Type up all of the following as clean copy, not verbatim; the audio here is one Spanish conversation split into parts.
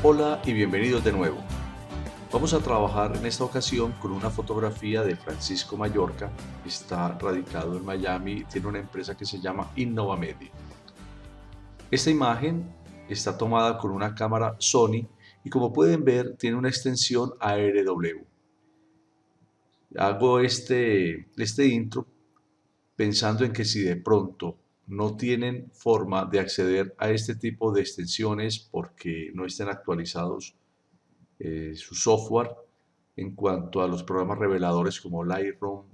Hola y bienvenidos de nuevo. Vamos a trabajar en esta ocasión con una fotografía de Francisco Mallorca. Está radicado en Miami, tiene una empresa que se llama Innovamedia. Esta imagen está tomada con una cámara Sony y como pueden ver tiene una extensión ARW. Hago este intro pensando en que si de pronto no tienen forma de acceder a este tipo de extensiones porque no estén actualizados su software en cuanto a los programas reveladores como Lightroom,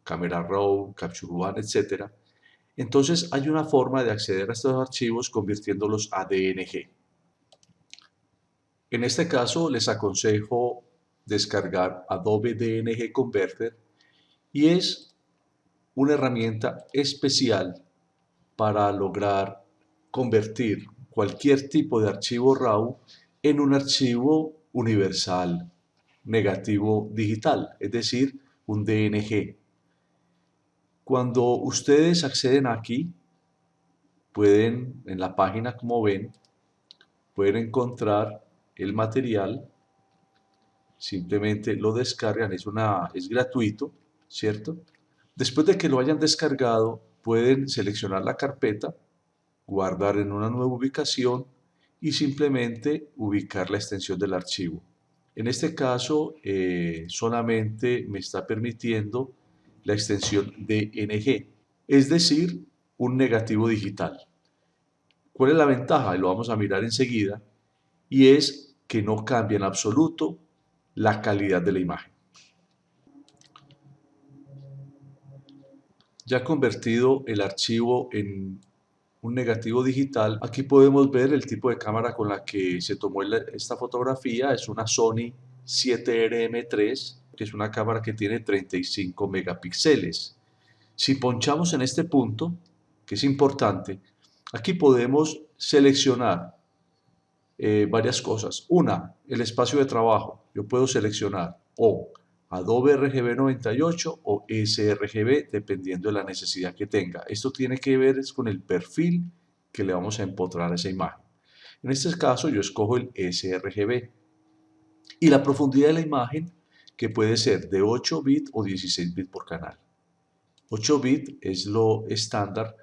Camera Raw, Capture One, etc. Entonces hay una forma de acceder a estos archivos convirtiéndolos a DNG. En este caso les aconsejo descargar Adobe DNG Converter y es una herramienta especial para lograr convertir cualquier tipo de archivo RAW en un archivo universal negativo digital, es decir, un DNG. Cuando ustedes acceden aquí, pueden, en la página como ven, pueden encontrar el material, simplemente lo descargan, es gratuito, ¿cierto? Después de que lo hayan descargado, pueden seleccionar la carpeta, guardar en una nueva ubicación y simplemente ubicar la extensión del archivo. En este caso, solamente me está permitiendo la extensión DNG, es decir, un negativo digital. ¿Cuál es la ventaja? Y lo vamos a mirar enseguida, y es que no cambia en absoluto la calidad de la imagen. Ya convertido el archivo en un negativo digital, aquí podemos ver el tipo de cámara con la que se tomó esta fotografía. Es una Sony 7RM3, que es una cámara que tiene 35 megapíxeles. Si ponchamos en este punto, que es importante, aquí podemos seleccionar varias cosas. Una, el espacio de trabajo. Yo puedo seleccionar o Adobe RGB 98 o sRGB, dependiendo de la necesidad que tenga. Esto tiene que ver con el perfil que le vamos a empotrar a esa imagen. En este caso yo escojo el sRGB. Y la profundidad de la imagen, que puede ser de 8 bits o 16 bits por canal. 8 bits es lo estándar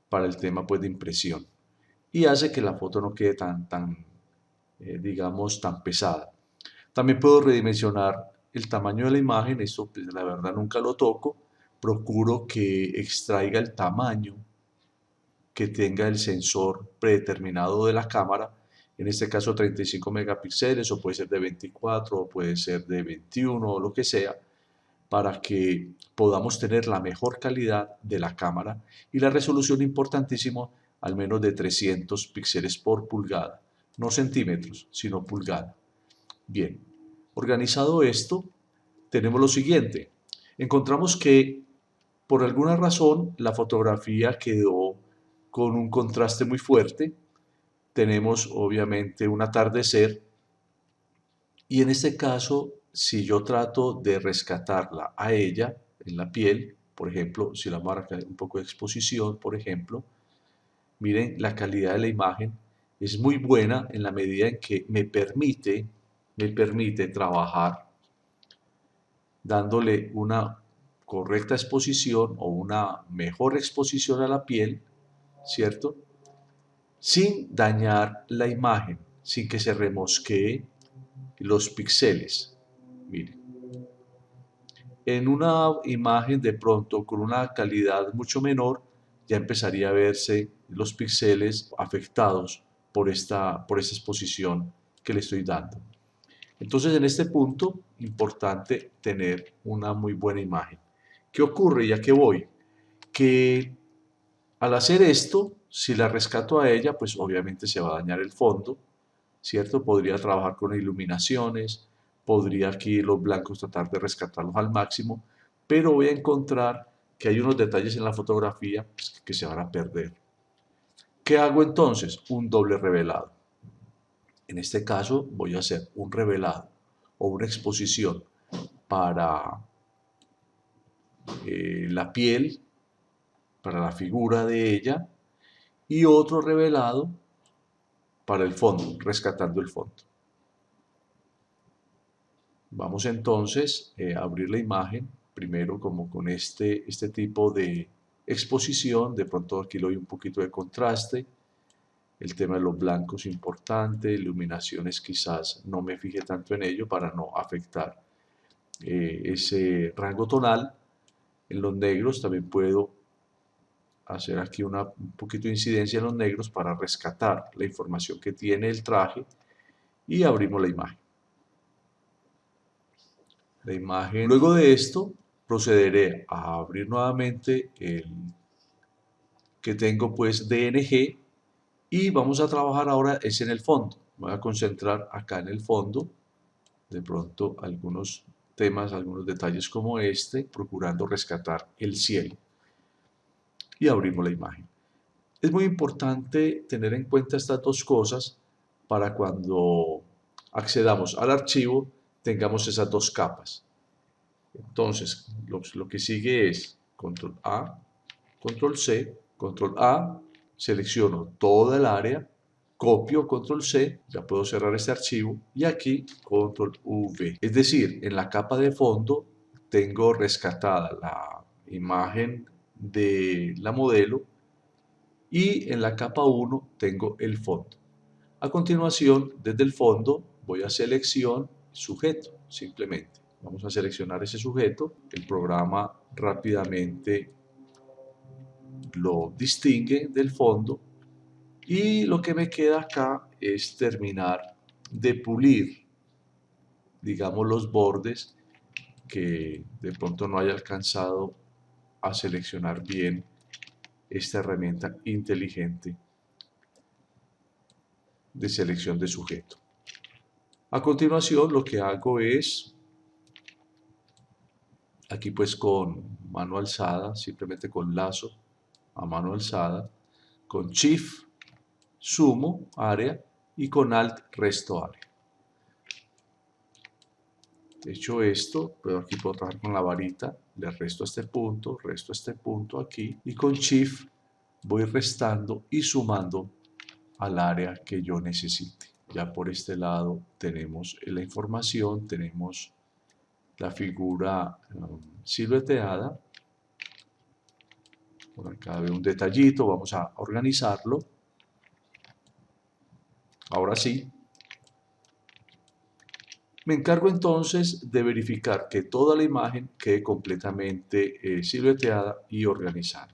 para el tema pues, de impresión. Y hace que la foto no quede tan digamos, tan pesada. También puedo redimensionar el tamaño de la imagen, esto pues, la verdad nunca lo toco, procuro que extraiga el tamaño que tenga el sensor predeterminado de la cámara, en este caso 35 megapíxeles o puede ser de 24 o puede ser de 21 o lo que sea, para que podamos tener la mejor calidad de la cámara y la resolución importantísimo, al menos de 300 píxeles por pulgada, no centímetros, sino pulgada. Bien, organizado esto, tenemos lo siguiente. Encontramos que por alguna razón la fotografía quedó con un contraste muy fuerte. Tenemos obviamente un atardecer y en este caso, si yo trato de rescatarla a ella en la piel, por ejemplo, si la marca un poco de exposición, por ejemplo, miren la calidad de la imagen es muy buena en la medida en que me permite trabajar dándole una correcta exposición o una mejor exposición a la piel, ¿cierto? Sin dañar la imagen, sin que se remosquee los píxeles. Miren, en una imagen de pronto con una calidad mucho menor, ya empezaría a verse los píxeles afectados por esta exposición que le estoy dando. Entonces, en este punto, importante tener una muy buena imagen. ¿Qué ocurre? ¿Y a qué voy? Que al hacer esto, si la rescato a ella, pues obviamente se va a dañar el fondo, ¿cierto? Podría trabajar con iluminaciones, podría aquí los blancos tratar de rescatarlos al máximo, pero voy a encontrar que hay unos detalles en la fotografía pues, que se van a perder. ¿Qué hago entonces? Un doble revelado. En este caso voy a hacer un revelado o una exposición para la piel, para la figura de ella, y otro revelado para el fondo, rescatando el fondo. Vamos entonces a abrir la imagen, primero como con este tipo de exposición. De pronto aquí le doy un poquito de contraste. El tema de los blancos importante, iluminaciones quizás no me fije tanto en ello para no afectar ese rango tonal. En los negros también puedo hacer aquí un poquito de incidencia en los negros para rescatar la información que tiene el traje, y abrimos la imagen. Luego de esto procederé a abrir nuevamente el que tengo pues DNG, y vamos a trabajar ahora es en el fondo. Me voy a concentrar acá en el fondo, de pronto algunos temas, algunos detalles como este, procurando rescatar el cielo, y abrimos la imagen. Es muy importante tener en cuenta estas dos cosas para cuando accedamos al archivo tengamos esas dos capas. Entonces, lo que sigue es control A, control C, control A, selecciono toda el área, copio control C, ya puedo cerrar este archivo, y aquí control V. Es decir, en la capa de fondo tengo rescatada la imagen de la modelo, y en la capa 1 tengo el fondo. A continuación, desde el fondo voy a selección sujeto, simplemente. Vamos a seleccionar ese sujeto. El programa rápidamente lo distingue del fondo, y lo que me queda acá es terminar de pulir, digamos, los bordes que de pronto no haya alcanzado a seleccionar bien esta herramienta inteligente de selección de sujeto. A continuación lo que hago es, aquí pues con mano alzada, simplemente con lazo a mano alzada, con Shift sumo área y con Alt resto área. Hecho esto, aquí puedo trabajar con la varita, le resto este punto aquí, y con Shift voy restando y sumando al área que yo necesite. Ya por este lado tenemos la información, tenemos la figura silueteada. Por acá veo un detallito, vamos a organizarlo. Ahora sí. Me encargo entonces de verificar que toda la imagen quede completamente silueteada y organizada.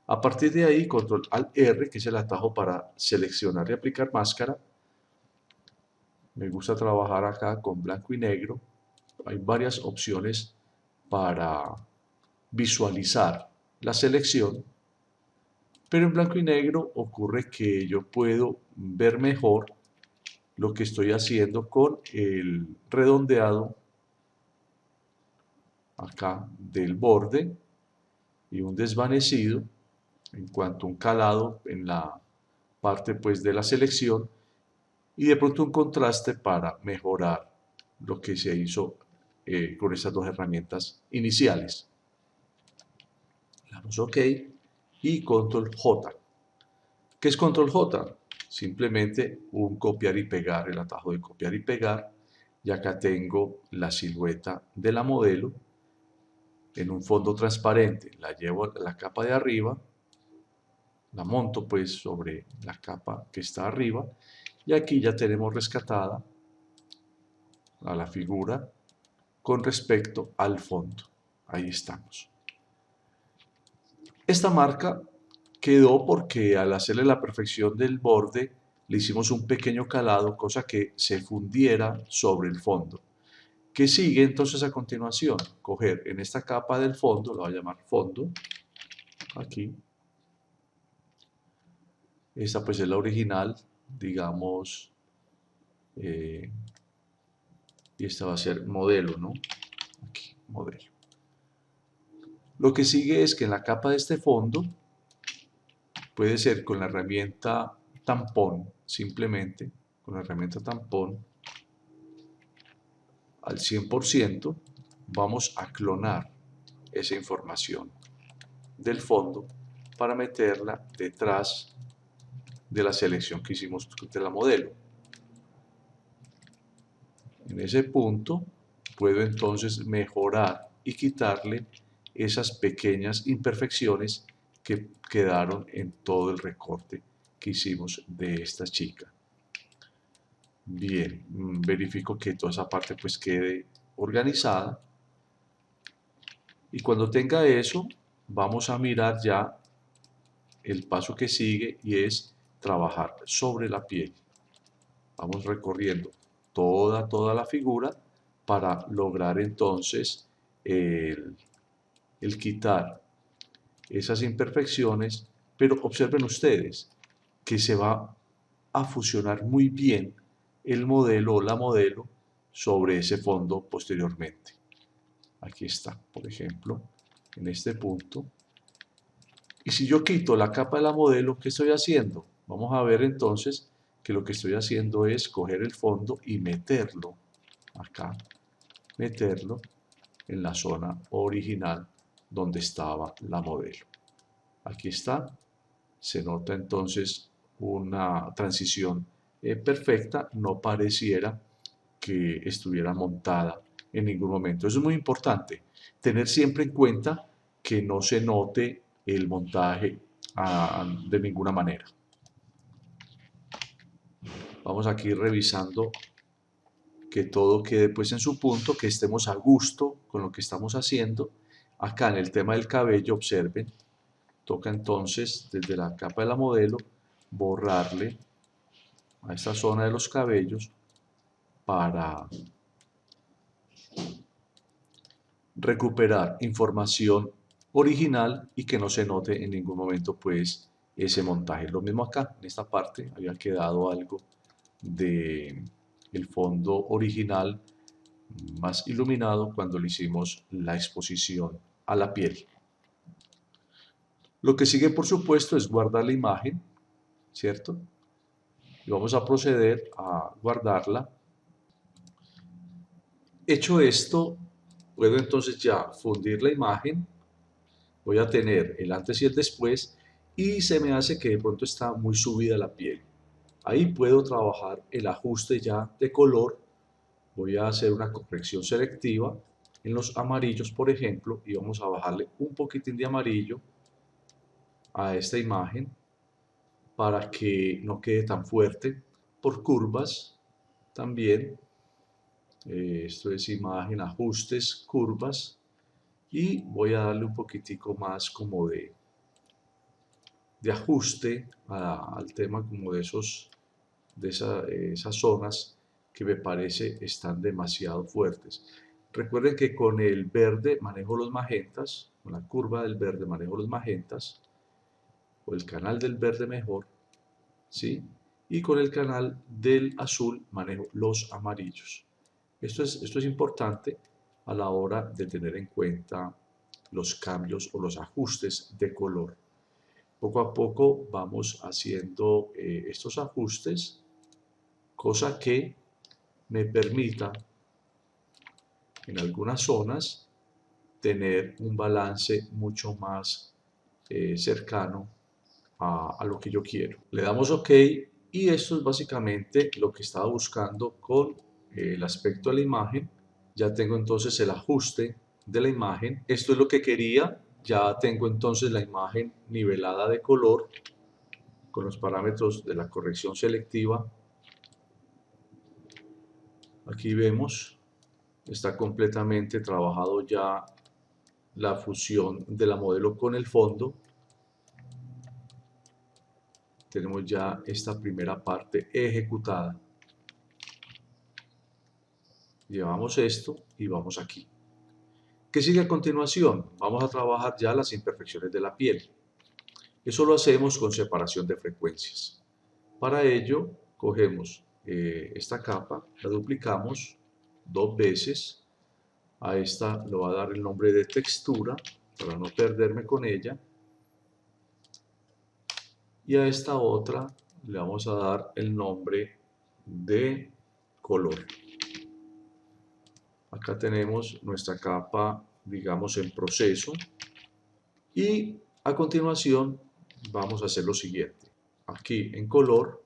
A partir de ahí, control Alt R, que es el atajo para seleccionar y aplicar máscara. Me gusta trabajar acá con blanco y negro. Hay varias opciones para visualizar la selección, pero en blanco y negro ocurre que yo puedo ver mejor lo que estoy haciendo con el redondeado acá del borde y un desvanecido en cuanto a un calado en la parte pues de la selección, y de pronto un contraste para mejorar lo que se hizo con estas dos herramientas iniciales. Le damos OK y control J. ¿Qué es control J? Simplemente un copiar y pegar, el atajo de copiar y pegar, y acá tengo la silueta de la modelo en un fondo transparente. La llevo a la capa de arriba, la monto pues sobre la capa que está arriba, y aquí ya tenemos rescatada a la figura con respecto al fondo. Ahí estamos. Esta marca quedó porque al hacerle la perfección del borde le hicimos un pequeño calado, cosa que se fundiera sobre el fondo. ¿Qué sigue entonces a continuación? Coger en esta capa del fondo, lo voy a llamar fondo, aquí. Esta pues es la original, digamos, y esta va a ser modelo, ¿no? Aquí, modelo. Lo que sigue es que en la capa de este fondo, puede ser con la herramienta tampón, simplemente con la herramienta tampón al 100%, vamos a clonar esa información del fondo para meterla detrás de la selección que hicimos de la modelo. En ese punto puedo entonces mejorar y quitarle esas pequeñas imperfecciones que quedaron en todo el recorte que hicimos de esta chica. Bien, verifico que toda esa parte pues quede organizada. Y cuando tenga eso, vamos a mirar ya el paso que sigue y es trabajar sobre la piel. Vamos recorriendo toda la figura para lograr entonces el quitar esas imperfecciones, pero observen ustedes que se va a fusionar muy bien el modelo o la modelo sobre ese fondo posteriormente. Aquí está, por ejemplo, en este punto. Y si yo quito la capa de la modelo, ¿qué estoy haciendo? Vamos a ver entonces que lo que estoy haciendo es coger el fondo y meterlo acá, meterlo en la zona original donde estaba la modelo. Aquí está, se nota entonces una transición perfecta, no pareciera que estuviera montada en ningún momento. Eso es muy importante, tener siempre en cuenta que no se note el montaje de ninguna manera. Vamos aquí revisando que todo quede pues en su punto, que estemos a gusto con lo que estamos haciendo. Acá en el tema del cabello, observen, toca entonces desde la capa de la modelo borrarle a esta zona de los cabellos para recuperar información original y que no se note en ningún momento pues ese montaje. Lo mismo acá, en esta parte había quedado algo de el fondo original más iluminado cuando le hicimos la exposición a la piel. Lo que sigue, por supuesto, es guardar la imagen, ¿cierto? Y vamos a proceder a guardarla. Hecho esto, puedo entonces ya fundir la imagen. Voy a tener el antes y el después y se me hace que de pronto está muy subida la piel. Ahí puedo trabajar el ajuste ya de color. Voy a hacer una corrección selectiva en los amarillos, por ejemplo, y vamos a bajarle un poquitín de amarillo a esta imagen para que no quede tan fuerte. Por curvas también, esto es imagen, ajustes, curvas, y voy a darle un poquitico más como de ajuste al tema como de esas zonas que me parece están demasiado fuertes. Recuerden que con el verde manejo los magentas, con la curva del verde manejo los magentas, o el canal del verde mejor, ¿sí? Y con el canal del azul manejo los amarillos. Esto es importante a la hora de tener en cuenta los cambios o los ajustes de color. Poco a poco vamos haciendo estos ajustes, cosa que me permita en algunas zonas tener un balance mucho más cercano a lo que yo quiero. Le damos OK y esto es básicamente lo que estaba buscando con el aspecto de la imagen. Ya tengo entonces el ajuste de la imagen. Esto es lo que quería. Ya tengo entonces la imagen nivelada de color con los parámetros de la corrección selectiva. Aquí vemos, está completamente trabajado ya la fusión de la modelo con el fondo. Tenemos ya esta primera parte ejecutada. Llevamos esto y vamos aquí. ¿Qué sigue a continuación? Vamos a trabajar ya las imperfecciones de la piel. Eso lo hacemos con separación de frecuencias. Para ello, cogemos esta capa, la duplicamos 2 veces. A esta le voy a dar el nombre de textura para no perderme con ella. Y a esta otra le vamos a dar el nombre de color. Acá tenemos nuestra capa, digamos, en proceso. Y a continuación vamos a hacer lo siguiente. Aquí en color,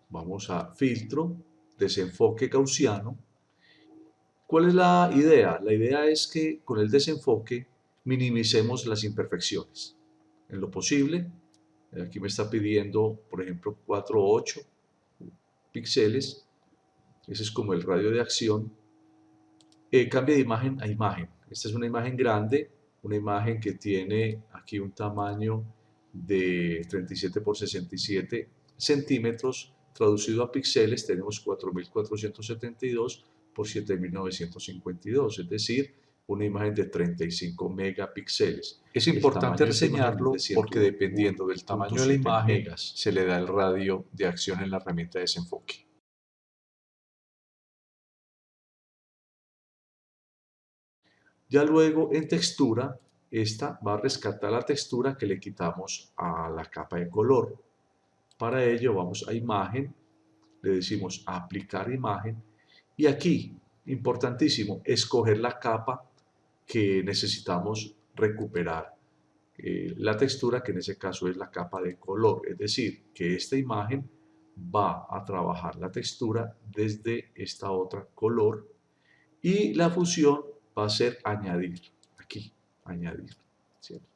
vamos a filtro, desenfoque gaussiano. ¿Cuál es la idea? La idea es que con el desenfoque minimicemos las imperfecciones. En lo posible, aquí me está pidiendo, por ejemplo, 4 o 8 píxeles. Ese es como el radio de acción. Cambia de imagen a imagen. Esta es una imagen grande, una imagen que tiene aquí un tamaño de 37 por 67 centímetros. Traducido a píxeles tenemos 4472 por 7952, es decir, una imagen de 35 megapíxeles. Es importante reseñarlo porque dependiendo del tamaño de la imagen se le da el radio de acción en la herramienta de desenfoque. Ya luego en textura, esta va a rescatar la textura que le quitamos a la capa de color. Para ello vamos a imagen, le decimos aplicar imagen y aquí, importantísimo, escoger la capa que necesitamos recuperar. La textura que en ese caso es la capa de color, es decir, que esta imagen va a trabajar la textura desde esta otra color y la fusión va a ser añadir, aquí, añadir, ¿cierto?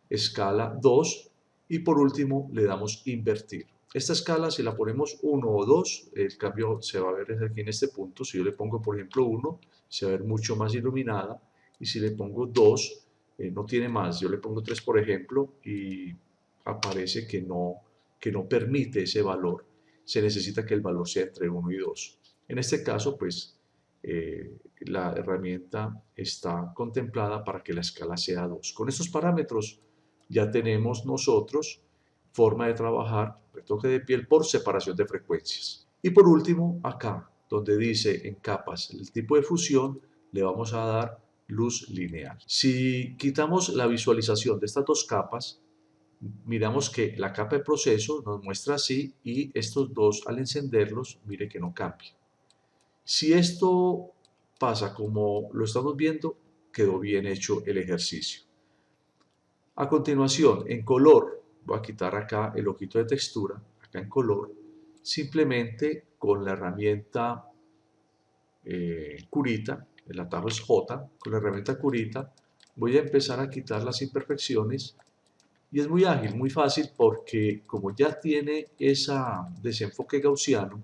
Escala 2 y por último le damos invertir. Esta escala si la ponemos 1 o 2, el cambio se va a ver aquí en este punto. Si yo le pongo por ejemplo 1, se va a ver mucho más iluminada y si le pongo 2, no tiene más. Yo le pongo 3 por ejemplo y aparece que no permite ese valor. Se necesita que el valor sea entre 1 y 2. En este caso pues la herramienta está contemplada para que la escala sea 2. Con estos parámetros ya tenemos nosotros forma de trabajar retoque de piel por separación de frecuencias. Y por último, acá, donde dice en capas el tipo de fusión, le vamos a dar luz lineal. Si quitamos la visualización de estas dos capas, miramos que la capa de proceso nos muestra así y estos dos al encenderlos, mire que no cambia. Si esto pasa como lo estamos viendo, quedó bien hecho el ejercicio. A continuación, en color, voy a quitar acá el ojito de textura, acá en color, simplemente con la herramienta curita, el atajo es J, con la herramienta curita voy a empezar a quitar las imperfecciones y es muy ágil, muy fácil porque como ya tiene ese desenfoque gaussiano,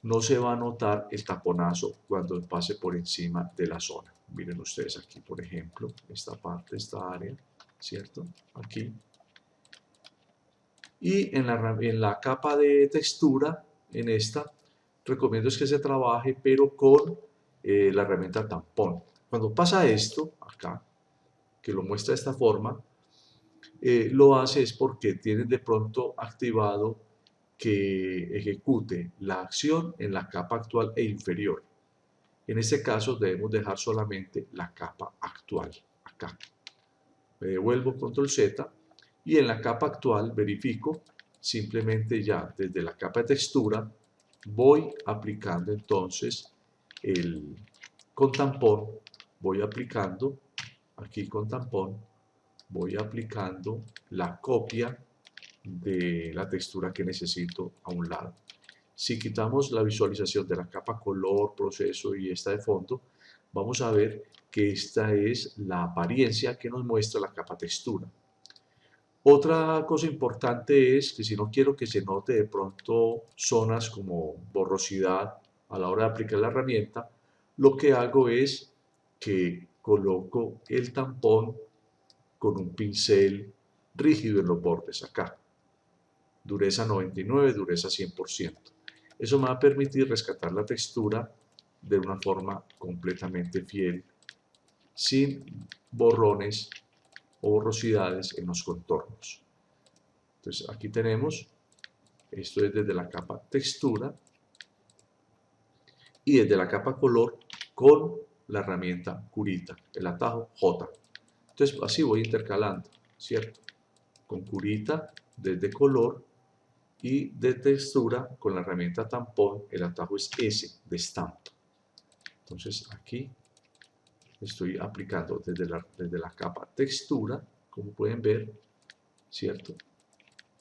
no se va a notar el taponazo cuando pase por encima de la zona. Miren ustedes aquí, por ejemplo, esta parte, esta área, ¿cierto? Aquí. Y en la capa de textura, en esta, recomiendo es que se trabaje, pero con la herramienta tampón. Cuando pasa esto, acá, que lo muestra de esta forma, lo hace es porque tienen de pronto activado que ejecute la acción en la capa actual e inferior. En este caso debemos dejar solamente la capa actual, acá. Me devuelvo control Z y en la capa actual verifico simplemente ya desde la capa de textura voy aplicando entonces con tampón, voy aplicando aquí con tampón, voy aplicando la copia de la textura que necesito a un lado. Si quitamos la visualización de la capa color, proceso y esta de fondo, vamos a ver que esta es la apariencia que nos muestra la capa textura. Otra cosa importante es que si no quiero que se note de pronto zonas como borrosidad a la hora de aplicar la herramienta, lo que hago es que coloco el tampón con un pincel rígido en los bordes acá. Dureza 99, dureza 100%. Eso me va a permitir rescatar la textura de una forma completamente fiel, sin borrones o borrosidades en los contornos. Entonces aquí tenemos, esto es desde la capa textura y desde la capa color con la herramienta curita, el atajo J. Entonces así voy intercalando, ¿cierto? Con curita desde color y de textura con la herramienta tampón, el atajo es S de estampa. Entonces aquí estoy aplicando desde la capa textura, como pueden ver, ¿cierto?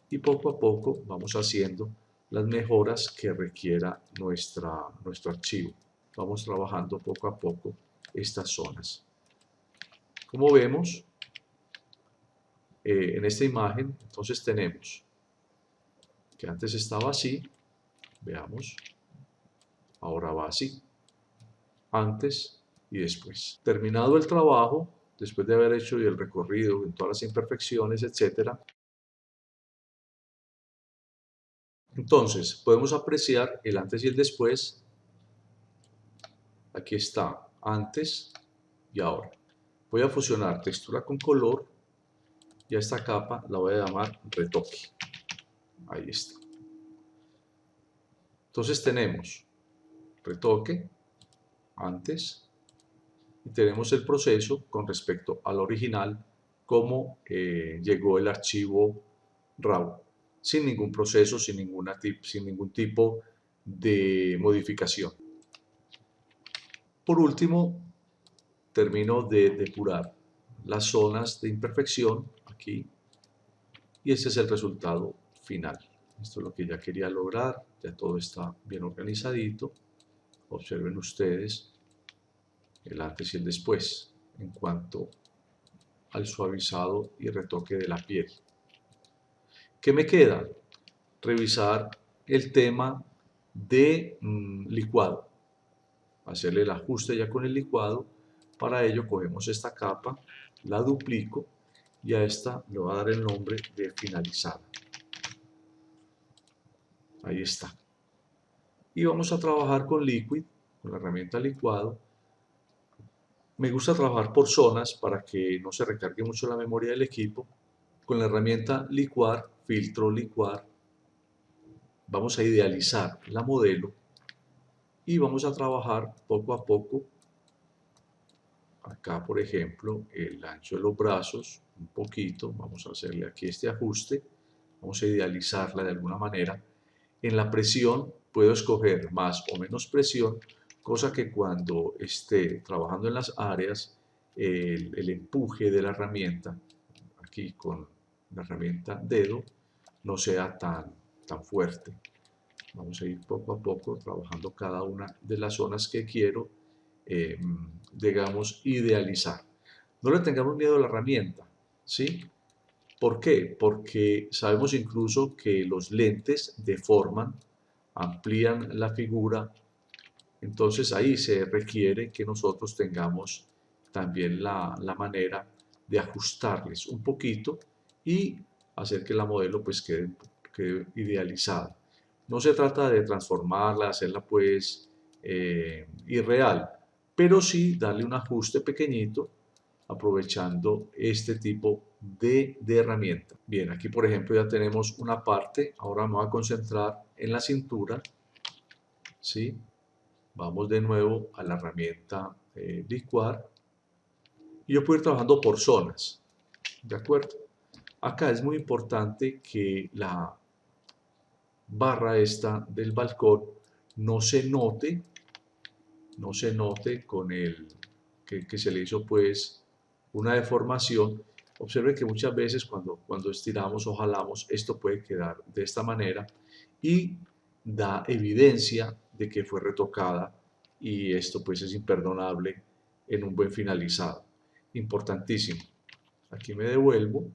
Y poco a poco vamos haciendo las mejoras que requiera nuestro archivo. Vamos trabajando poco a poco estas zonas. Como vemos, en esta imagen, entonces tenemos que antes estaba así, veamos, ahora va así, antes y después. Terminado el trabajo, después de haber hecho el recorrido en todas las imperfecciones, etcétera, entonces podemos apreciar el antes y el después. Aquí está, antes y ahora. Voy a fusionar textura con color y a esta capa la voy a llamar retoque. Ahí está. Entonces tenemos retoque, antes, y tenemos el proceso con respecto al original, cómo llegó el archivo RAW, sin ningún proceso, sin ningún tipo de modificación. Por último, termino de depurar las zonas de imperfección aquí, y este es el resultado final. Esto es lo que ya quería lograr, ya todo está bien organizadito. Observen ustedes el antes y el después en cuanto al suavizado y retoque de la piel. ¿Qué me queda? Revisar el tema de licuado, hacerle el ajuste ya con el licuado. Para ello cogemos esta capa, la duplico y a esta le voy a dar el nombre de finalizada. Ahí está. Y vamos a trabajar con Liquid, con la herramienta licuado. Me gusta trabajar por zonas para que no se recargue mucho la memoria del equipo. Con la herramienta licuar, filtro licuar, vamos a idealizar la modelo y vamos a trabajar poco a poco. Acá, por ejemplo, el ancho de los brazos, un poquito, vamos a hacerle aquí este ajuste, vamos a idealizarla de alguna manera. En la presión puedo escoger más o menos presión, cosa que cuando esté trabajando en las áreas, el empuje de la herramienta, aquí con la herramienta dedo, no sea tan fuerte. Vamos a ir poco a poco trabajando cada una de las zonas que quiero, digamos, idealizar. No le tengamos miedo a la herramienta, ¿sí? ¿Por qué? Porque sabemos incluso que los lentes deforman, amplían la figura, entonces ahí se requiere que nosotros tengamos también la manera de ajustarles un poquito y hacer que la modelo pues quede idealizada. No se trata de transformarla, hacerla pues irreal, pero sí darle un ajuste pequeñito aprovechando este tipo de herramienta. Bien, aquí por ejemplo ya tenemos una parte, ahora me voy a concentrar en la cintura, ¿sí? Vamos de nuevo a la herramienta licuar y yo puedo ir trabajando por zonas, ¿de acuerdo? Acá es muy importante que la barra esta del balcón no se note, con el que se le hizo pues una deformación. Observe que muchas veces cuando estiramos o jalamos esto puede quedar de esta manera y da evidencia de que fue retocada y esto pues es imperdonable en un buen finalizado. Importantísimo. Aquí me devuelvo.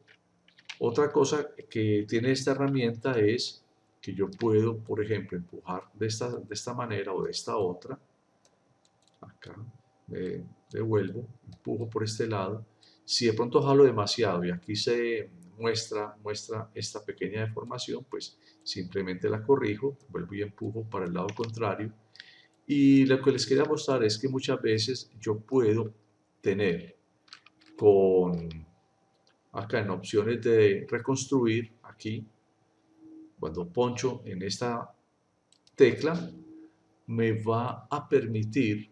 Otra cosa que tiene esta herramienta es que yo puedo, por ejemplo, empujar de esta manera o de esta otra. Acá me devuelvo, empujo por este lado. Si de pronto jalo demasiado y aquí se muestra esta pequeña deformación, pues simplemente la corrijo, vuelvo y empujo para el lado contrario. Y lo que les quería mostrar es que muchas veces yo puedo tener acá en opciones de reconstruir, aquí, cuando poncho en esta tecla, me va a permitir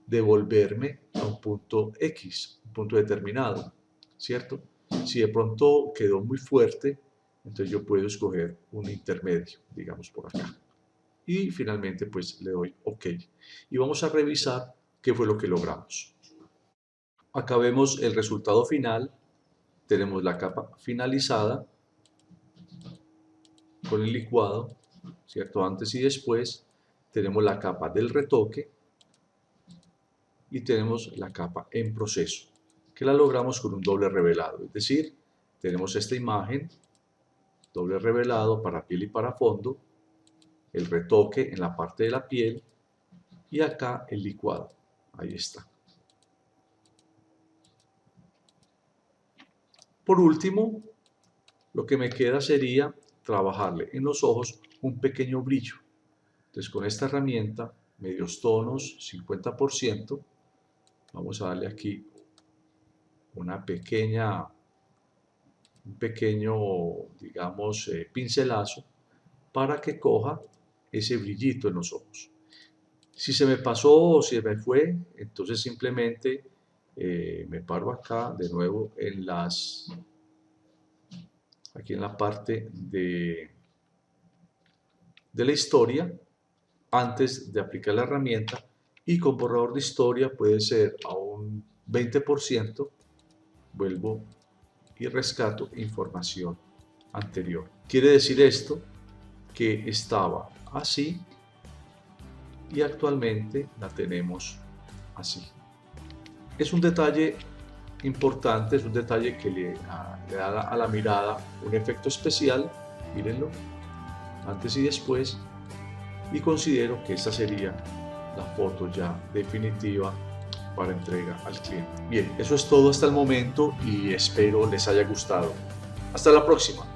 devolverme a un punto X, un punto determinado, ¿cierto? Si de pronto quedó muy fuerte, entonces yo puedo escoger un intermedio, digamos por acá. Y finalmente pues le doy OK. Y vamos a revisar qué fue lo que logramos. Acá vemos el resultado final, tenemos la capa finalizada con el licuado ¿cierto? Antes y después. Tenemos la capa del retoque y tenemos la capa en proceso, que la logramos con un doble revelado. Es decir, tenemos esta imagen, doble revelado para piel y para fondo, el retoque en la parte de la piel y acá el licuado. Ahí está. Por último, lo que me queda sería trabajarle en los ojos un pequeño brillo. Entonces con esta herramienta, medios tonos, 50%, vamos a darle aquí un pequeño, digamos, pincelazo para que coja ese brillito en los ojos. Si se me pasó o si me fue, entonces simplemente me paro acá de nuevo aquí en la parte de la historia, antes de aplicar la herramienta, y con borrador de historia puede ser a un 20%, vuelvo y rescato información anterior. Quiere decir esto que estaba así y actualmente la tenemos así. Es un detalle importante, es un detalle que le da a la mirada un efecto especial, mírenlo, antes y después, y considero que esta sería la foto ya definitiva para entrega al cliente. Bien, eso es todo hasta el momento y espero les haya gustado. Hasta la próxima.